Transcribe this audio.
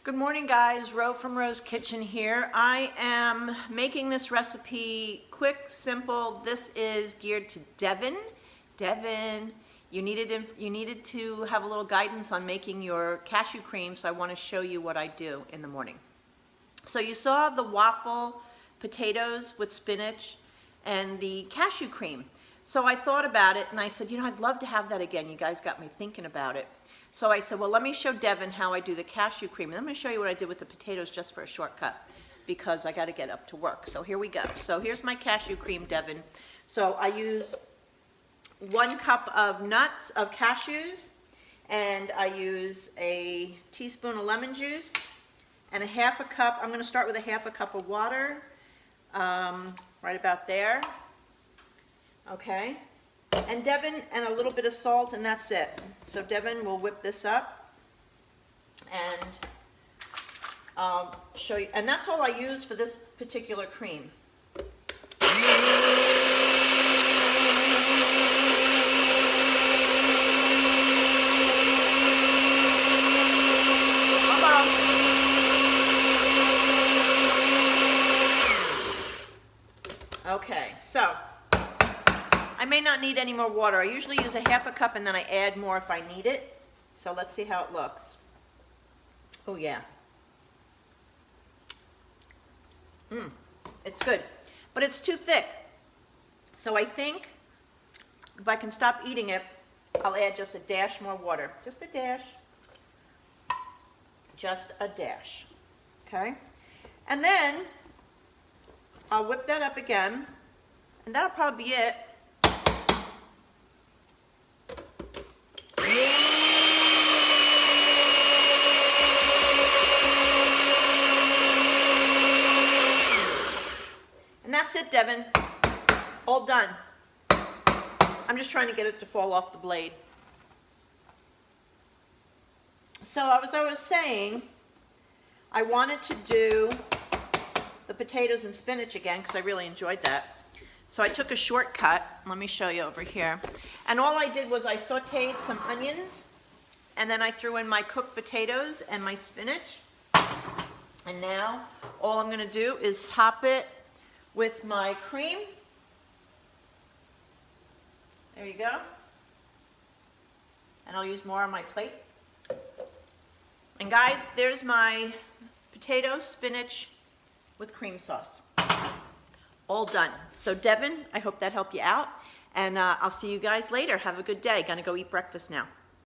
Good morning, guys. Ro from Ro's Kitchen here. I am making this recipe quick, simple. This is geared to Devin. Devin, you needed to have a little guidance on making your cashew cream, so I want to show you what I do in the morning. So you saw the waffle potatoes with spinach and the cashew cream. So I thought about it and I said, I'd love to have that again. You guys got me thinking about it. So I said, well, let me show Devin how I do the cashew cream. And I'm going to show you what I did with the potatoes just for a shortcut because I got to get up to work. So here we go. So here's my cashew cream, Devin. So I use 1 cup of nuts, of cashews, and I use a teaspoon of lemon juice and a 1/2 cup. I'm going to start with a 1/2 cup of water, right about there. Okay. And Devin, and a little bit of salt, and that's it. So Devin will whip this up, and I'll show you. And that's all I use for this particular cream. Okay, so I may not need any more water. I usually use a 1/2 cup and then I add more if I need it. So let's see how it looks. Oh yeah. It's good, but it's too thick. So I think if I can stop eating it, I'll add just a dash more water. Just a dash. Just a dash. Okay? And then I'll whip that up again, and that'll probably be it. And that's it, Devin. All done. I'm just trying to get it to fall off the blade. So as I was saying, I wanted to do the potatoes and spinach again because I really enjoyed that. So I took a shortcut. Let me show you over here. And all I did was I sauteed some onions, and then I threw in my cooked potatoes and my spinach. And now all I'm going to do is top it with my cream. There you go. And I'll use more on my plate. And guys, there's my potato spinach with cream sauce. All done. So Devin, I hope that helped you out. And I'll see you guys later. Have a good day. Gonna go eat breakfast now.